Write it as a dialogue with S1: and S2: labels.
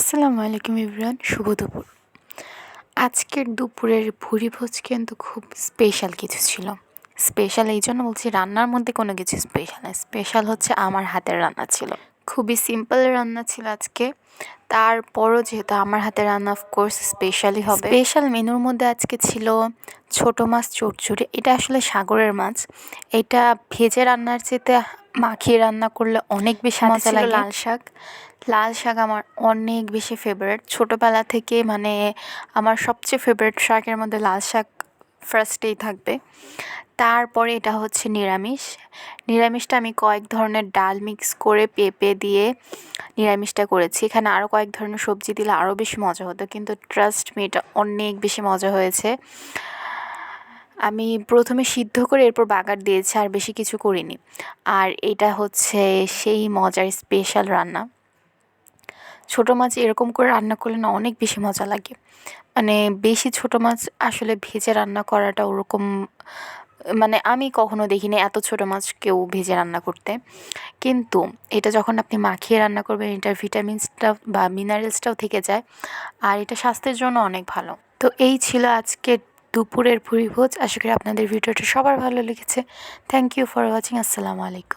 S1: আসসালামু আলাইকুম এভরিওয়ান, শুভ দুপুর। আজকের দুপুরের ভুরিভোজ কিন্তু খুব স্পেশাল কিছু ছিল। স্পেশাল এই জন্য বলছি, রান্নার মধ্যে কোনো কিছু স্পেশাল না, স্পেশাল হচ্ছে আমার হাতের রান্না ছিল। খুবই সিম্পল রান্না ছিল আজকে, তারপরও যেহেতু আমার হাতের রান্না অফকোর্স স্পেশালই হবে। স্পেশাল মেনুর মধ্যে আজকে ছিল ছোটো মাছ চচ্চড়ি। এটা আসলে সাগরের মাছ। এটা ভেজে রান্নার চেয়ে মাখিয়ে রান্না করলে অনেক বেশি মজা লাগে। লাল শাক, লাল শাক আমার অনেক বেশি ফেভারিট ছোটোবেলা থেকে, মানে আমার সবচেয়ে ফেভারিট শাকের মধ্যে লাল শাক ফার্স্টেই থাকবে। তারপরে এটা হচ্ছে নিরামিষ। নিরামিষটা আমি কয়েক ধরনের ডাল মিক্স করে পেঁপে দিয়ে নিরামিষটা করেছি। এখানে আরও কয়েক ধরনের সবজি দিলে আরও বেশি মজা হতো, কিন্তু ট্রাস্ট মি, এটা অনেক বেশি মজা হয়েছে। আমি প্রথমে সিদ্ধ করে এরপর বাগার দিয়েছি, আর বেশি কিছু করিনি। আর এটা হচ্ছে সেই মজার স্পেশাল রান্না। ছোটো মাছ এরকম করে রান্না করলে না অনেক বেশি মজা লাগে। মানে বেশি ছোটো মাছ আসলে ভেজে রান্না করাটা ওরকম, মানে আমি কখনো দেখিনি এত ছোটো মাছ কেউ ভেজে রান্না করতে। কিন্তু এটা যখন আপনি মাখিয়ে রান্না করবেন, এটার ভিটামিনসটা বা মিনারেলসটাও থেকে যায়, আর এটা স্বাস্থ্যের জন্য অনেক ভালো। তো এই ছিল আজকে দুপুরের ভুরিভোজ। আশা করি আপনাদের ভিডিওটা সবার ভালো লেগেছে। Thank you for watching. আসসালামু আলাইকুম।